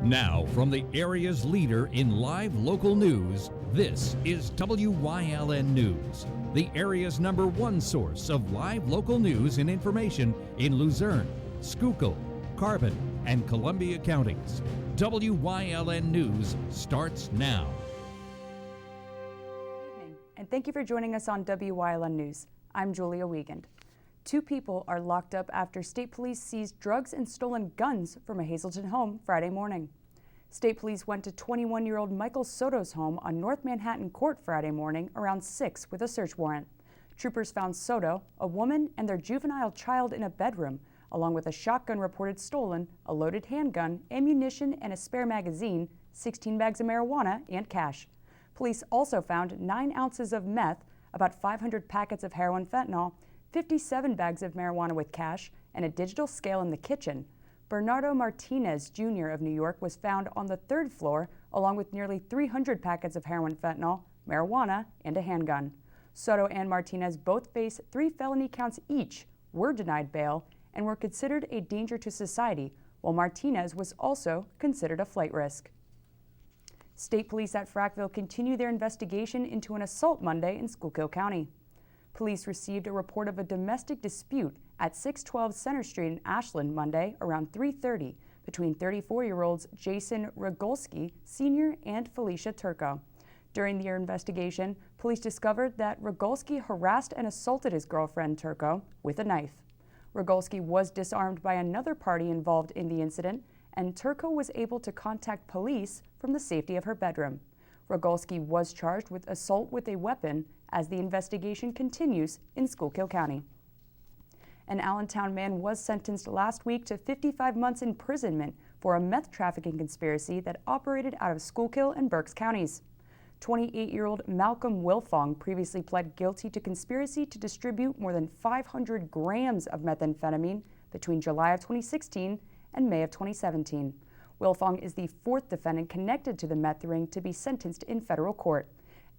Now, from the area's leader in live local news, this is WYLN News, the area's #1 source of live local news and information in Luzerne, Schuylkill, Carbon, and Columbia counties. WYLN News starts now. Good evening, and thank you for joining us on WYLN News. I'm Julia Wiegand. 2 people are locked up after state police seized drugs and stolen guns from a Hazleton home Friday morning. State police went to 21-year-old Michael Soto's home on North Manhattan Court Friday morning around 6 with a search warrant. Troopers found Soto, a woman, and their juvenile child in a bedroom, along with a shotgun reported stolen, a loaded handgun, ammunition, and a spare magazine, 16 bags of marijuana, and cash. Police also found 9 ounces of meth, about 500 packets of heroin fentanyl, 57 bags of marijuana with cash, and a digital scale in the kitchen. Bernardo Martinez Jr. of New York was found on the 3rd floor, along with nearly 300 packets of heroin fentanyl, marijuana, and a handgun. Soto and Martinez both face 3 felony counts each, were denied bail, and were considered a danger to society, while Martinez was also considered a flight risk. State police at Frackville continue their investigation into an assault Monday in Schuylkill County. Police received a report of a domestic dispute at 612 Center Street in Ashland Monday around 3:30 between 34-year-olds Jason Rogolski, Sr. and Felicia Turco. During their investigation, police discovered that Rogolski harassed and assaulted his girlfriend Turco with a knife. Rogolski was disarmed by another party involved in the incident, and Turco was able to contact police from the safety of her bedroom. Rogolski was charged with assault with a weapon as the investigation continues in Schuylkill County. An Allentown man was sentenced last week to 55 months imprisonment for a meth trafficking conspiracy that operated out of Schuylkill and Berks counties. 28-year-old Malcolm Wilfong previously pled guilty to conspiracy to distribute more than 500 grams of methamphetamine between July of 2016 and May of 2017. Wilfong is the 4th defendant connected to the meth ring to be sentenced in federal court.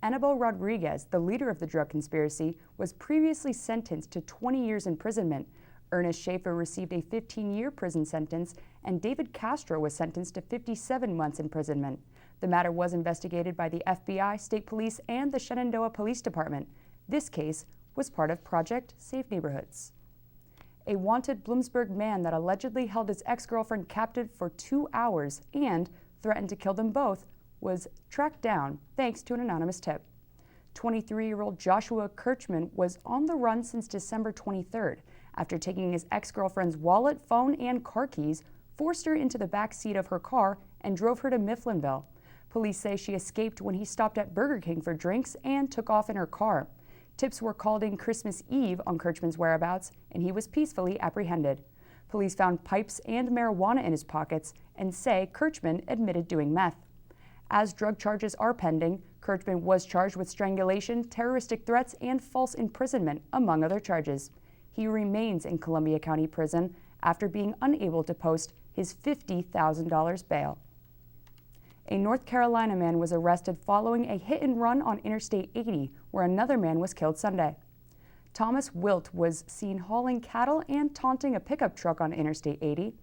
Annabelle Rodriguez, the leader of the drug conspiracy, was previously sentenced to 20 years imprisonment. Ernest Schaefer received a 15-year prison sentence, and David Castro was sentenced to 57 months imprisonment. The matter was investigated by the FBI, state police, and the Shenandoah Police Department. This case was part of Project Safe Neighborhoods. A wanted Bloomsburg man that allegedly held his ex-girlfriend captive for 2 hours and threatened to kill them both was tracked down thanks to an anonymous tip. 23-year-old Joshua Kirchman was on the run since December 23rd after taking his ex-girlfriend's wallet, phone, and car keys, forced her into the back seat of her car, and drove her to Mifflinville. Police say she escaped when he stopped at Burger King for drinks and took off in her car. Tips were called in Christmas Eve on Kirchman's whereabouts, and he was peacefully apprehended. Police found pipes and marijuana in his pockets and say Kirchman admitted doing meth. As drug charges are pending, Kirchman was charged with strangulation, terroristic threats, and false imprisonment, among other charges. He remains in Columbia County Prison after being unable to post his $50,000 bail. A North Carolina man was arrested following a hit and run on Interstate 80, where another man was killed Sunday. Thomas Wilt was seen hauling cattle and taunting a pickup truck on Interstate 80.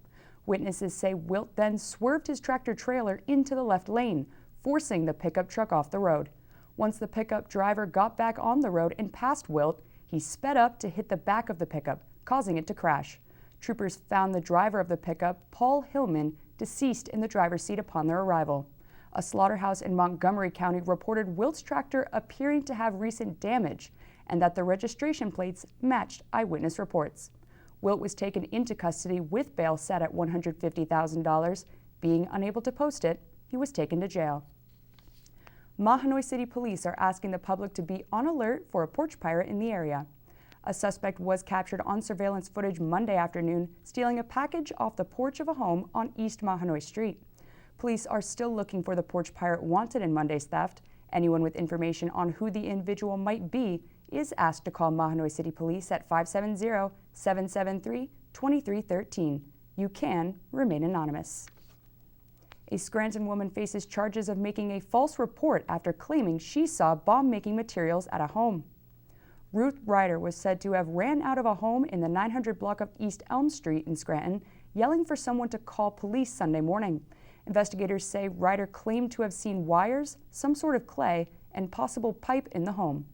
Witnesses say Wilt then swerved his tractor trailer into the left lane, forcing the pickup truck off the road. Once the pickup driver got back on the road and passed Wilt, he sped up to hit the back of the pickup, causing it to crash. Troopers found the driver of the pickup, Paul Hillman, deceased in the driver's seat upon their arrival. A slaughterhouse in Montgomery County reported Wilt's tractor appearing to have recent damage and that the registration plates matched eyewitness reports. Wilt was taken into custody with bail set at $150,000. Being unable to post it, he was taken to jail. Mahanoy City Police are asking the public to be on alert for a porch pirate in the area. A suspect was captured on surveillance footage Monday afternoon, stealing a package off the porch of a home on East Mahanoy Street. Police are still looking for the porch pirate wanted in Monday's theft. Anyone with information on who the individual might be is asked to call Mahanoy City Police at 570-773-2313. You can remain anonymous. A Scranton woman faces charges of making a false report after claiming she saw bomb-making materials at a home. Ruth Ryder was said to have ran out of a home in the 900 block of East Elm Street in Scranton, yelling for someone to call police Sunday morning. Investigators say Ryder claimed to have seen wires, some sort of clay, and possible pipe in the home.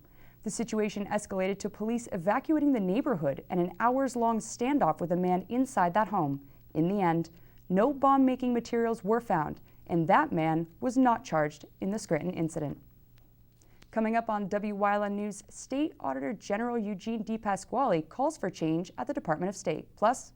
The situation escalated to police evacuating the neighborhood and an hours-long standoff with a man inside that home. In the end, no bomb-making materials were found, and that man was not charged in the Scranton incident. Coming up on Wyln News, State Auditor General Eugene DePasquale calls for change at the Department of State. Plus,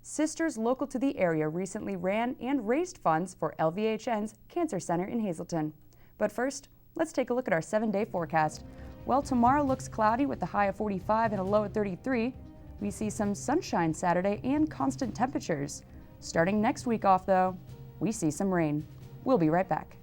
sisters local to the area recently ran and raised funds for LVHN's Cancer Center in Hazleton. But first, let's take a look at our 7-day forecast. Well, tomorrow looks cloudy with a high of 45 and a low of 33. We see some sunshine Saturday and constant temperatures. Starting next week off, though, we see some rain. We'll be right back.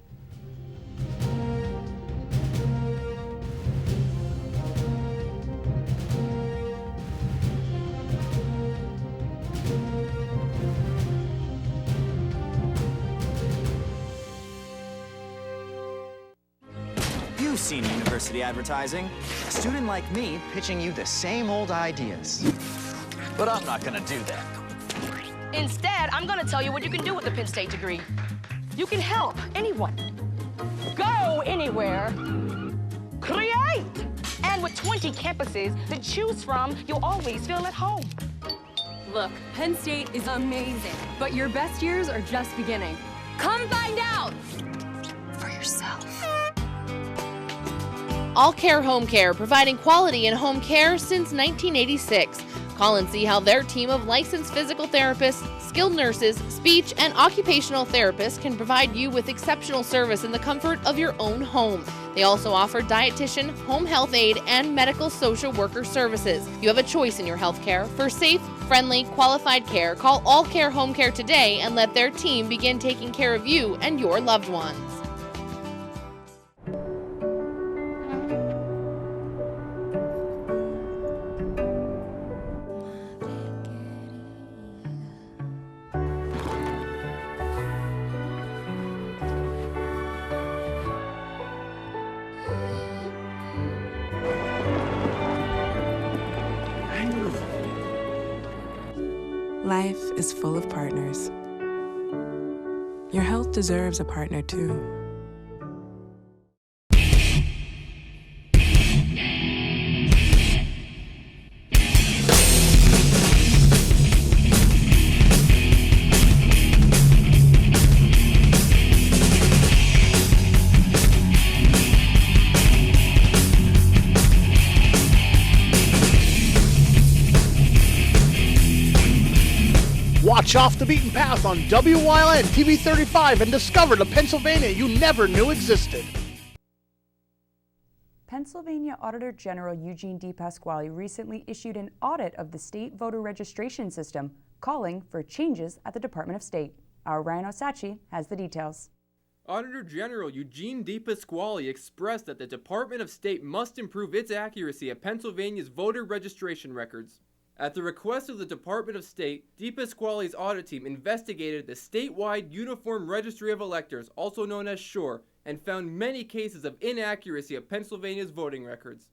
You've seen university advertising. A student like me pitching you the same old ideas. But I'm not gonna do that. Instead, I'm gonna tell you what you can do with a Penn State degree. You can help anyone. Go anywhere. Create! And with 20 campuses to choose from, you'll always feel at home. Look, Penn State is amazing, but your best years are just beginning. Come find out for yourself. All Care Home Care, providing quality in home care since 1986. Call and see how their team of licensed physical therapists, skilled nurses, speech, and occupational therapists can provide you with exceptional service in the comfort of your own home. They also offer dietitian, home health aide, and medical social worker services. You have a choice in your health care. For safe, friendly, qualified care, call All Care Home Care today and let their team begin taking care of you and your loved ones. Life is full of partners. Your health deserves a partner too. Watch Off the Beaten Path on Wyln TV 35 and discover the Pennsylvania you never knew existed. Pennsylvania Auditor General Eugene DePasquale recently issued an audit of the state voter registration system, calling for changes at the Department of State. Our Ryan Osachi has the details. Auditor General Eugene DePasquale expressed that the Department of State must improve its accuracy at Pennsylvania's voter registration records. At the request of the Department of State, DePasquale's audit team investigated the statewide Uniform Registry of Electors, also known as SURE, and found many cases of inaccuracy of Pennsylvania's voting records.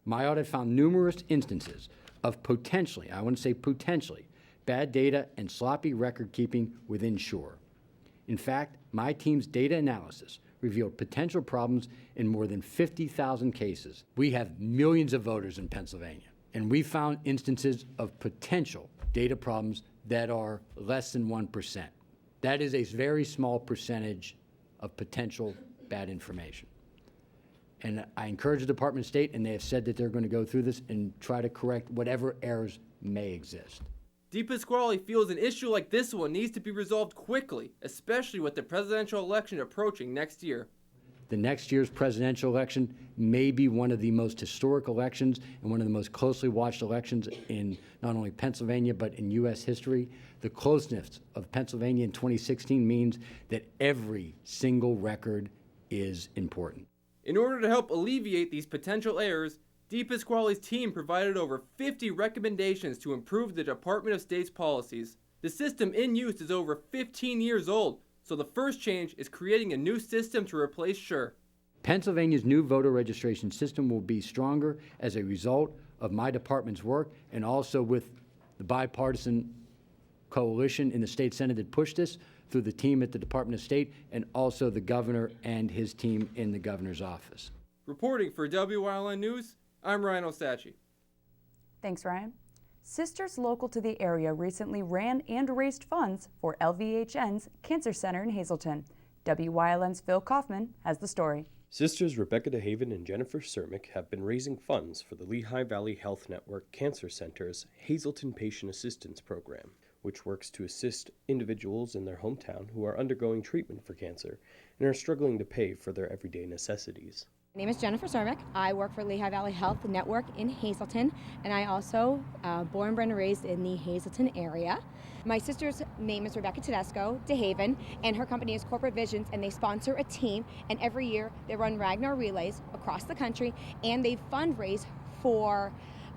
My audit found numerous instances of potentially, I want to say potentially, bad data and sloppy record keeping within SURE. In fact, my team's data analysis revealed potential problems in more than 50,000 cases. We have millions of voters in Pennsylvania, and we found instances of potential data problems that are less than 1%. That is a very small percentage of potential bad information. And I encourage the Department of State, and they have said that they're going to go through this and try to correct whatever errors may exist. DePasquale feels an issue like this one needs to be resolved quickly, especially with the presidential election approaching next year. The next year's presidential election may be one of the most historic elections and one of the most closely watched elections in not only Pennsylvania but in U.S. history. The closeness of Pennsylvania in 2016 means that every single record is important. In order to help alleviate these potential errors, DePasquale's team provided over 50 recommendations to improve the Department of State's policies. The system in use is over 15 years old, so the first change is creating a new system to replace SURE. Pennsylvania's new voter registration system will be stronger as a result of my department's work and also with the bipartisan coalition in the state Senate that pushed this. through the team at the Department of State and also the governor and his team in the governor's office. Reporting for WYLN News, I'm Ryan Osachi. Thanks, Ryan. Sisters local to the area recently ran and raised funds for LVHN's Cancer Center in Hazleton. WYLN's Phil Kaufman has the story. Sisters Rebecca DeHaven and Jennifer Cermick have been raising funds for the Lehigh Valley Health Network Cancer Center's Hazleton Patient Assistance Program, which works to assist individuals in their hometown who are undergoing treatment for cancer and are struggling to pay for their everyday necessities. My name is Jennifer Cermick. I work for Lehigh Valley Health Network in Hazleton, and I also born, bred, and raised in the Hazleton area. My sister's name is Rebecca Tedesco DeHaven, and her company is Corporate Visions, and they sponsor a team, and every year they run Ragnar relays across the country, and they fundraise for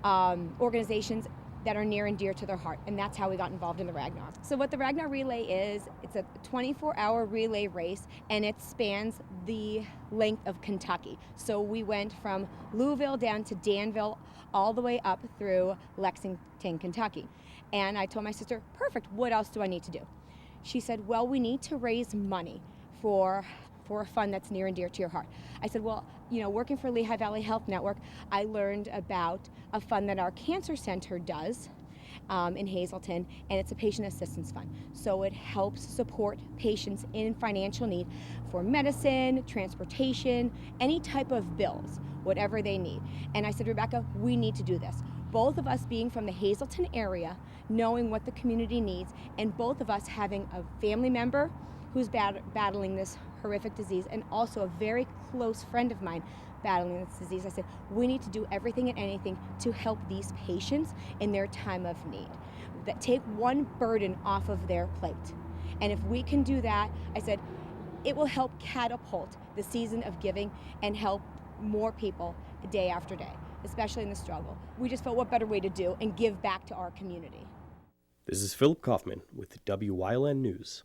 organizations that are near and dear to their heart, and that's how we got involved in the Ragnar. So what the Ragnar relay is, it's a 24-hour relay race, and it spans the length of Kentucky. So we went from Louisville down to Danville, all the way up through Lexington, Kentucky. And I told my sister, perfect, what else do I need to do? She said, well, we need to raise money for a fund that's near and dear to your heart. I said, well, working for Lehigh Valley Health Network, I learned about a fund that our cancer center does in Hazleton, and it's a patient assistance fund. So it helps support patients in financial need for medicine, transportation, any type of bills, whatever they need. And I said, Rebecca, we need to do this. Both of us being from the Hazleton area, knowing what the community needs, and both of us having a family member who's battling this horrific disease, and also a very close friend of mine battling this disease. I said, we need to do everything and anything to help these patients in their time of need, that take one burden off of their plate. And if we can do that, I said, it will help catapult the season of giving and help more people day after day, especially in the struggle. We just felt what better way to do and give back to our community. This is Philip Kaufman with WYLN News.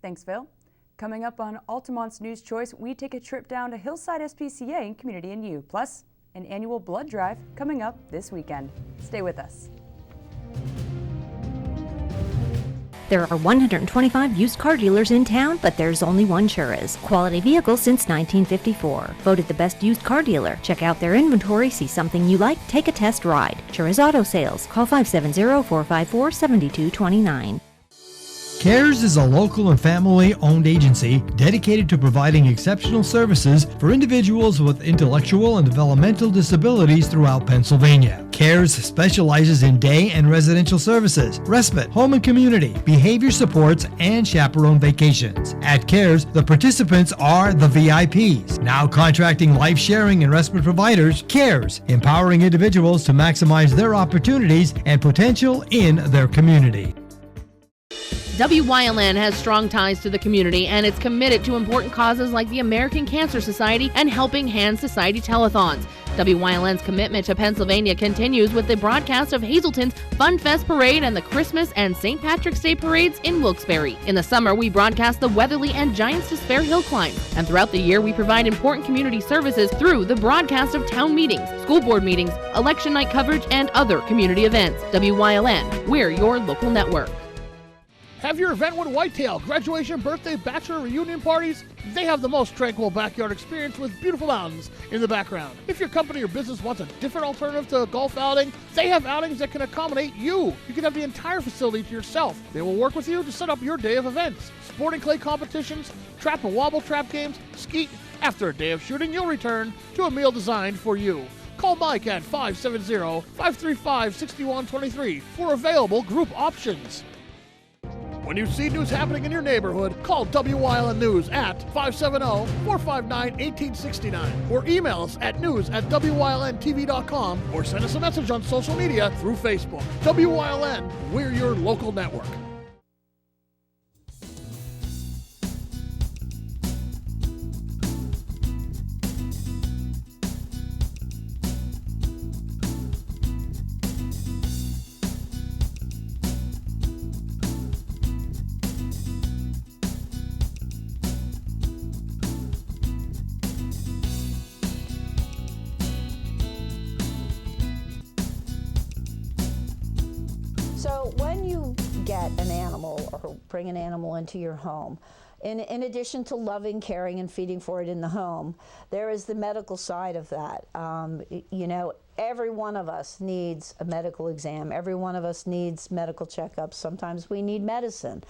Thanks, Phil. Coming up on Altamont's News Choice, we take a trip down to Hillside SPCA and Community and You, plus an annual blood drive coming up this weekend. Stay with us. There are 125 used car dealers in town, but there's only one Chura's. Quality vehicles since 1954. Voted the best used car dealer. Check out their inventory, see something you like, take a test ride. Chura's Auto Sales. Call 570-454-7229. CARES is a local and family-owned agency dedicated to providing exceptional services for individuals with intellectual and developmental disabilities throughout Pennsylvania. CARES specializes in day and residential services, respite, home and community, behavior supports, and chaperone vacations. At CARES, the participants are the VIPs. Now contracting life-sharing and respite providers, CARES, empowering individuals to maximize their opportunities and potential in their community. WYLN has strong ties to the community and it's committed to important causes like the American Cancer Society and Helping Hands Society telethons. WYLN's commitment to Pennsylvania continues with the broadcast of Hazleton's Fun Fest Parade and the Christmas and St. Patrick's Day parades in Wilkes-Barre. In the summer, we broadcast the Weatherly and Giants Despair Hill Climb. And throughout the year, we provide important community services through the broadcast of town meetings, school board meetings, election night coverage, and other community events. WYLN, we're your local network. Have your event with Whitetail, graduation, birthday, bachelor, reunion parties? They have the most tranquil backyard experience with beautiful mountains in the background. If your company or business wants a different alternative to a golf outing, they have outings that can accommodate you. You can have the entire facility to yourself. They will work with you to set up your day of events. Sporting clay competitions, trap and wobble trap games, skeet. After a day of shooting, you'll return to a meal designed for you. Call Mike at 570-535-6123 for available group options. When you see news happening in your neighborhood, call WYLN News at 570-459-1869 or email us at news@WYLNTV.com or send us a message on social media through Facebook. WYLN, we're your local network. So when you get an animal or bring an animal into your home. In addition to loving, caring, and feeding for it in the home, there is the medical side of that. You know, every one of us needs a medical exam. Every one of us needs medical checkups. Sometimes we need medicine.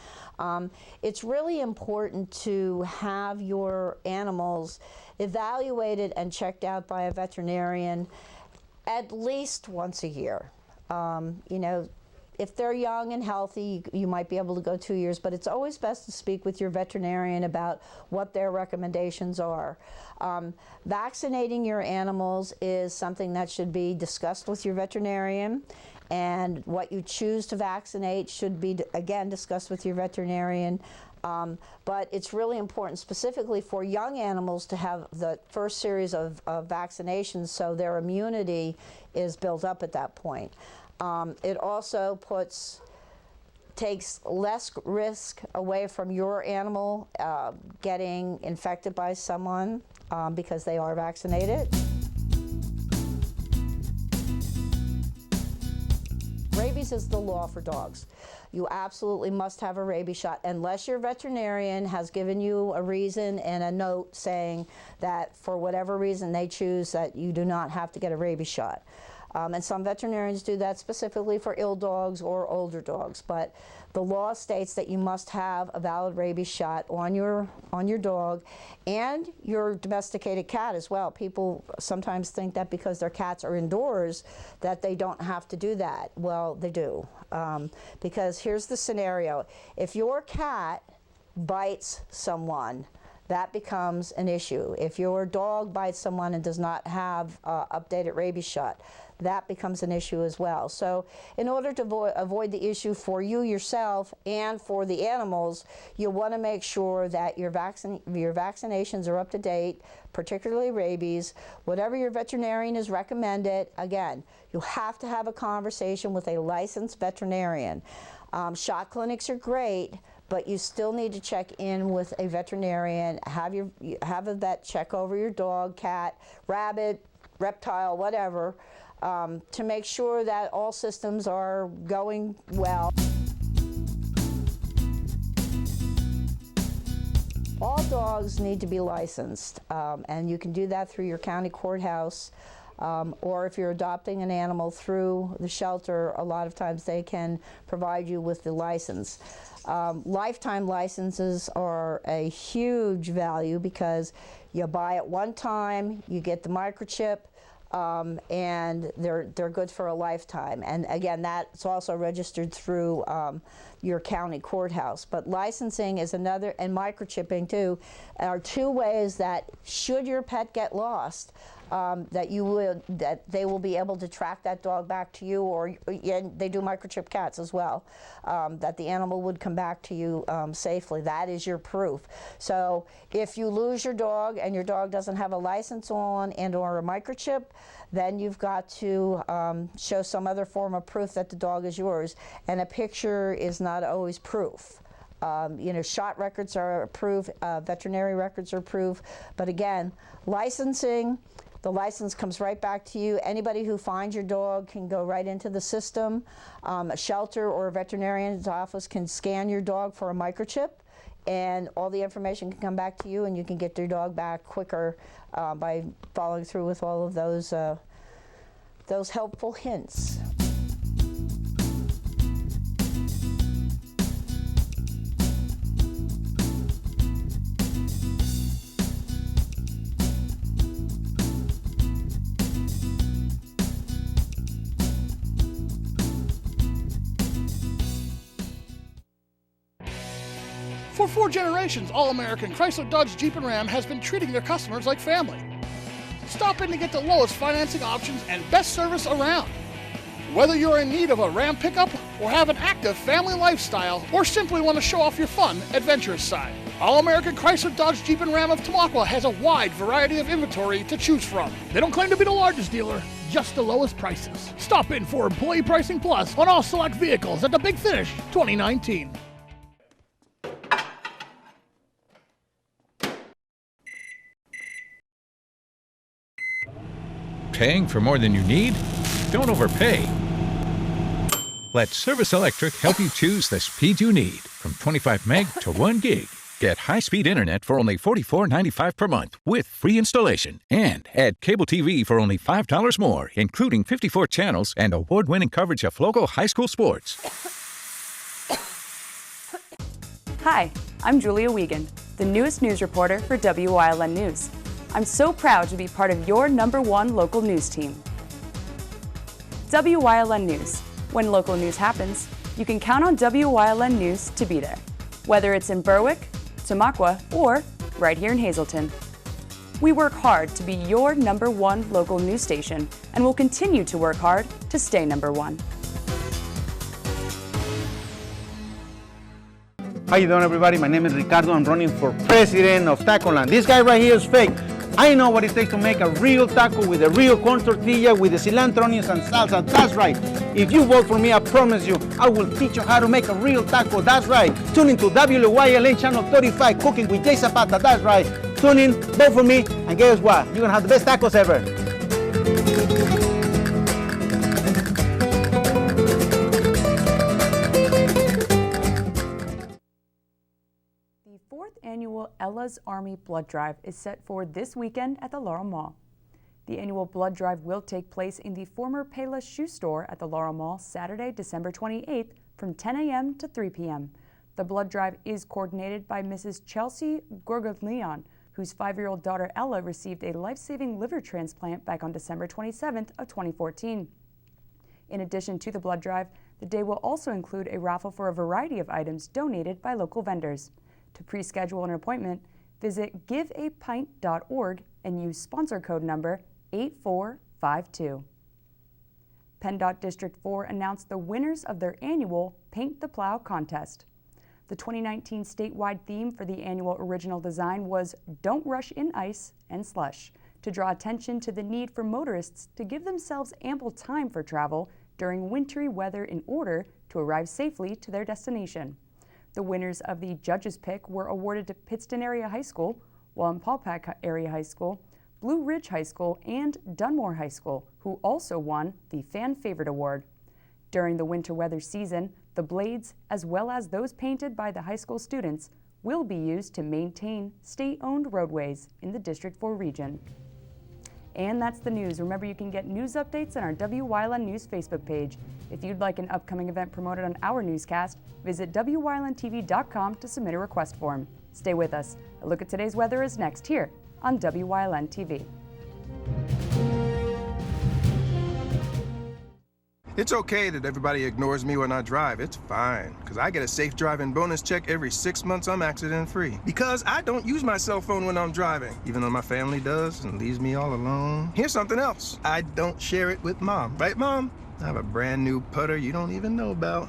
It's really important to have your animals evaluated and checked out by a veterinarian at least once a year. You know, if they're young and healthy, you might be able to go 2 years, but it's always best to speak with your veterinarian about what their recommendations are. Vaccinating your animals is something that should be discussed with your veterinarian, and what you choose to vaccinate should be, again, discussed with your veterinarian. But it's really important specifically for young animals to have the first series of vaccinations so their immunity is built up at that point. It also takes less risk away from your animal getting infected by someone because they are vaccinated. Rabies is the law for dogs. You absolutely must have a rabies shot unless your veterinarian has given you a reason and a note saying that for whatever reason they choose that you do not have to get a rabies shot. And some veterinarians do that specifically for ill dogs or older dogs. But the law states that you must have a valid rabies shot on your dog and your domesticated cat as well. People sometimes think that because their cats are indoors that they don't have to do that. Well, they do. Because here's the scenario. If your cat bites someone, that becomes an issue. If your dog bites someone and does not have updated rabies shot, that becomes an issue as well. So in order to avoid the issue for you yourself and for the animals, you want to make sure that your vaccinations are up to date, particularly rabies. Whatever your veterinarian has recommended, again, you have to have a conversation with a licensed veterinarian. Shot clinics are great, but you still need to check in with a veterinarian. Have a vet check over your dog, cat, rabbit, reptile, whatever, to make sure that all systems are going well. All dogs need to be licensed, and you can do that through your county courthouse, or if you're adopting an animal through the shelter, a lot of times they can provide you with the license. Lifetime licenses are a huge value because you buy it one time, you get the microchip, and they're good for a lifetime. And again, that's also registered through your county courthouse. But licensing is another, and microchipping too, are two ways that should your pet get lost, that they will be able to track that dog back to you, or and they do microchip cats as well, that the animal would come back to you safely. That is your proof. So if you lose your dog and your dog doesn't have a license on and or a microchip, then you've got to show some other form of proof that the dog is yours, and a picture is not always proof. You know, shot records are proof, veterinary records are proof, but again, licensing, the license comes right back to you. Anybody who finds your dog can go right into the system. A shelter or a veterinarian's office can scan your dog for a microchip, and all the information can come back to you, and you can get your dog back quicker by following through with all of those helpful hints. For 4 generations, All-American Chrysler, Dodge, Jeep, and Ram has been treating their customers like family. Stop in to get the lowest financing options and best service around. Whether you're in need of a Ram pickup or have an active family lifestyle or simply want to show off your fun, adventurous side, All-American Chrysler, Dodge, Jeep, and Ram of Tamaqua has a wide variety of inventory to choose from. They don't claim to be the largest dealer, just the lowest prices. Stop in for Employee Pricing Plus on all select vehicles at the Big Finish 2019. Paying for more than you need? Don't overpay. Let Service Electric help you choose the speed you need, from 25 meg to 1 gig. Get high-speed internet for only $44.95 per month with free installation. And add cable TV for only $5 more, including 54 channels and award-winning coverage of local high school sports. Hi, I'm Julia Wiegand, the newest news reporter for Wyln News. I'm so proud to be part of your #1 local news team. Wyln News. When local news happens, you can count on Wyln News to be there, whether it's in Berwick, Tamaqua, or right here in Hazleton. We work hard to be your #1 local news station, and will continue to work hard to stay #1. How you doing, everybody? My name is Ricardo. I'm running for president of Tacoland. This guy right here is fake. I know what it takes to make a real taco with a real corn tortilla with the cilantro, onions, and salsa. That's right. If you vote for me, I promise you, I will teach you how to make a real taco. That's right. Tune into WYLN Channel 35, Cooking with Jay Zapata. That's right. Tune in, vote for me, and guess what? You're going to have the best tacos ever. The 4th annual Ella's Army Blood Drive is set for this weekend at the Laurel Mall. The annual blood drive will take place in the former Payless shoe store at the Laurel Mall Saturday, December 28th from 10 a.m. to 3 p.m. The blood drive is coordinated by Mrs. Chelsea Gorgoglion, whose 5-year-old daughter Ella received a life-saving liver transplant back on December 27th of 2014. In addition to the blood drive, the day will also include a raffle for a variety of items donated by local vendors. To pre-schedule an appointment, visit giveapint.org and use sponsor code number 8452. PennDOT District 4 announced the winners of their annual Paint the Plow contest. The 2019 statewide theme for the annual original design was Don't Rush in Ice and Slush, to draw attention to the need for motorists to give themselves ample time for travel during wintry weather in order to arrive safely to their destination. The winners of the judges' pick were awarded to Pittston Area High School, Wallenpaupack Area High School, Blue Ridge High School, and Dunmore High School, who also won the Fan Favorite Award. During the winter weather season, the blades, as well as those painted by the high school students, will be used to maintain state-owned roadways in the District 4 region. And that's the news. Remember, you can get news updates on our Wyln News Facebook page. If you'd like an upcoming event promoted on our newscast, visit WYLNTV.com to submit a request form. Stay with us. A look at today's weather is next here on Wyln TV. It's okay that everybody ignores me when I drive. It's fine, because I get a safe driving bonus check every 6 months I'm accident-free. Because I don't use my cell phone when I'm driving, even though my family does and leaves me all alone. Here's something else. I don't share it with Mom. Right, Mom? I have a brand new putter you don't even know about.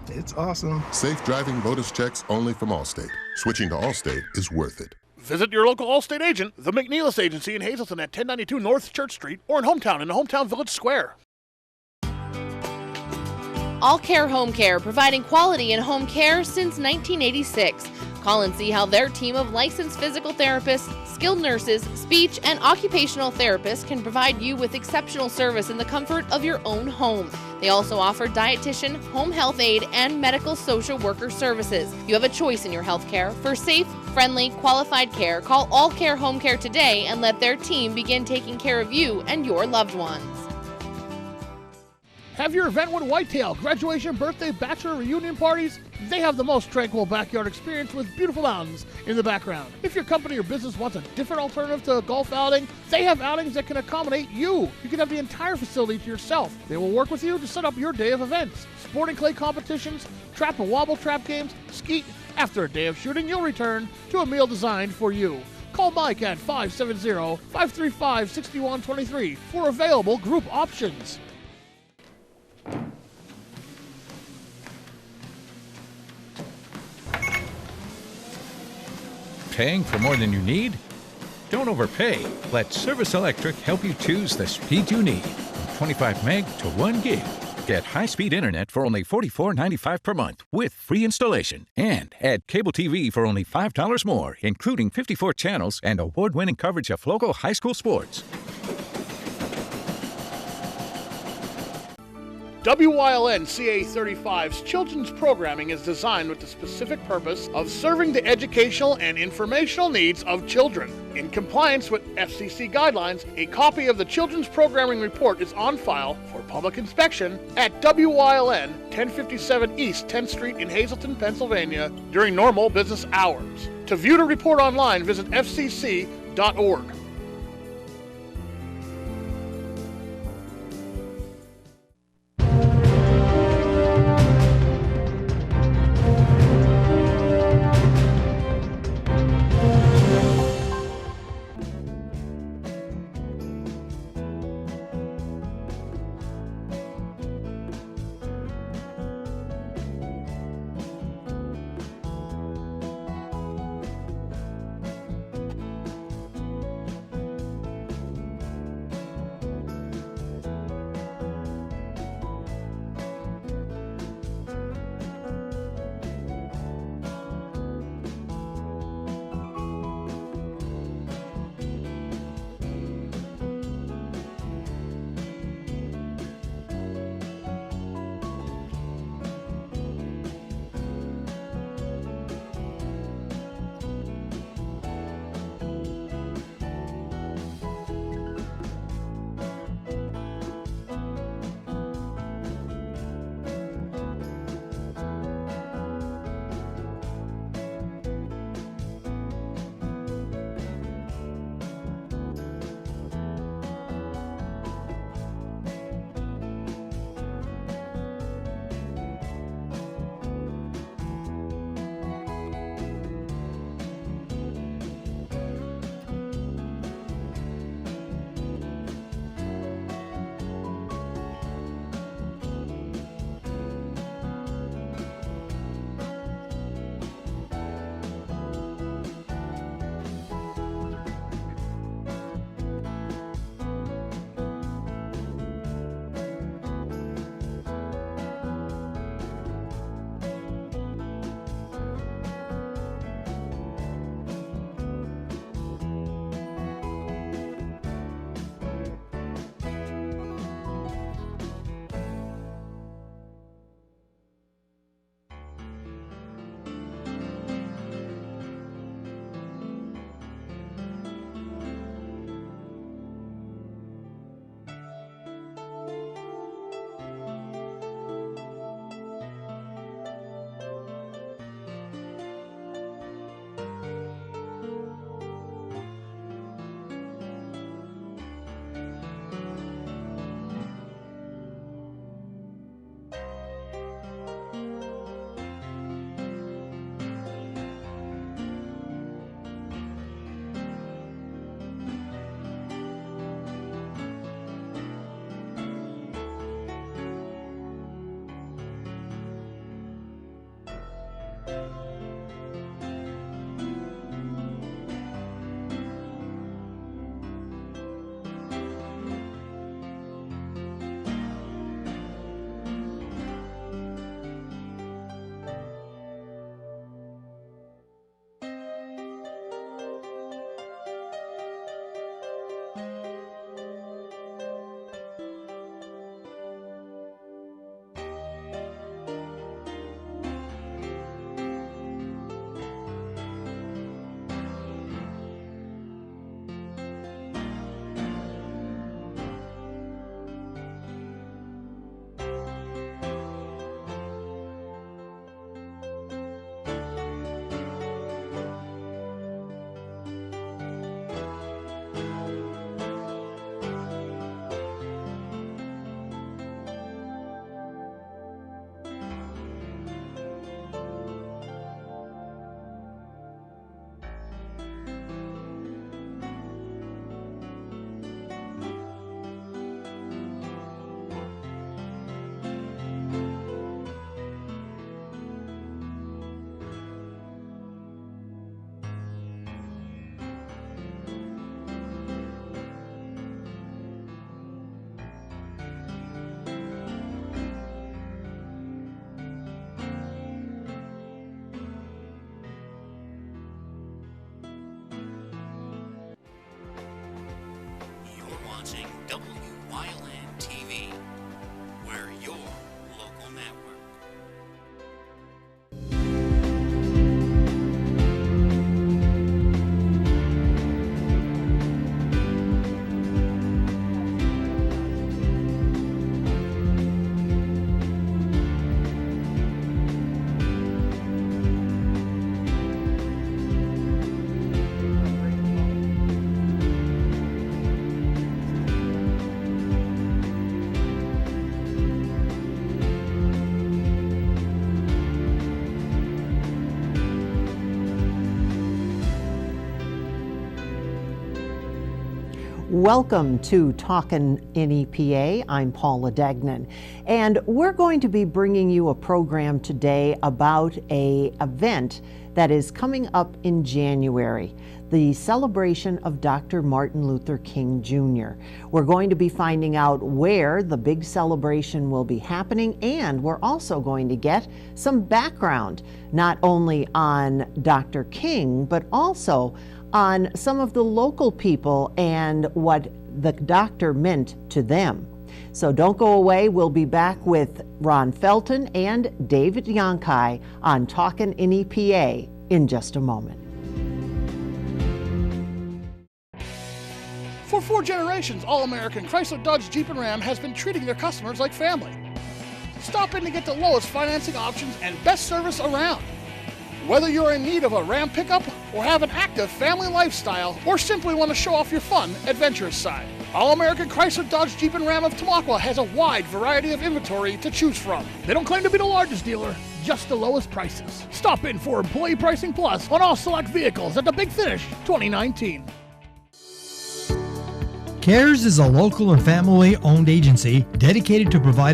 It's awesome. Safe driving bonus checks only from Allstate. Switching to Allstate is worth it. Visit your local Allstate agent, the McNeilis Agency in Hazleton at 1092 North Church Street, or in Hometown the Hometown Village Square. All Care Home Care, providing quality in home care since 1986. Call and see how their team of licensed physical therapists, skilled nurses, speech, and occupational therapists can provide you with exceptional service in the comfort of your own home. They also offer dietitian, home health aide, and medical social worker services. You have a choice in your health care. For safe, friendly, qualified care, call All Care Home Care today and let their team begin taking care of you and your loved ones. Have your event with Whitetail, graduation, birthday, bachelor, reunion parties? They have the most tranquil backyard experience with beautiful mountains in the background. If your company or business wants a different alternative to a golf outing, they have outings that can accommodate you. You can have the entire facility to yourself. They will work with you to set up your day of events. Sporting clay competitions, trap and wobble trap games, skeet. After a day of shooting, you'll return to a meal designed for you. Call Mike at 570-535-6123 for available group options. Paying for more than you need? Don't overpay. Let Service Electric help you choose the speed you need, from 25 meg to 1 gig. Get high-speed internet for only $44.95 per month with free installation. And add cable TV for only $5 more, including 54 channels and award-winning coverage of local high school sports. WYLN CA35's children's programming is designed with the specific purpose of serving the educational and informational needs of children. In compliance with FCC guidelines, a copy of the children's programming report is on file for public inspection at WYLN 1057 East 10th Street in Hazleton, Pennsylvania during normal business hours. To view the report online, visit fcc.org. watching WYLN TV, We're your local network. Welcome to Talkin' NEPA. I'm Paula Degnan, and we're going to be bringing you a program today about an event that is coming up in January, the celebration of Dr. Martin Luther King Jr. We're going to be finding out where the big celebration will be happening, and we're also going to get some background, not only on Dr. King, but also on some of the local people and what the doctor meant to them. So don't go away. We'll be back with Ron Felton and David Yonkai on Talkin' NEPA in just a moment. For 4 generations, All-American Chrysler, Dodge, Jeep, and Ram has been treating their customers like family. Stop in to get the lowest financing options and best service around. Whether you're in need of a Ram pickup or have an active family lifestyle or simply want to show off your fun, adventurous side, All-American Chrysler, Dodge, Jeep, and Ram of Tamaqua has a wide variety of inventory to choose from. They don't claim to be the largest dealer, just the lowest prices. Stop in for Employee Pricing Plus on all select vehicles at the Big Finish 2019. CARES is a local and family-owned agency dedicated to providing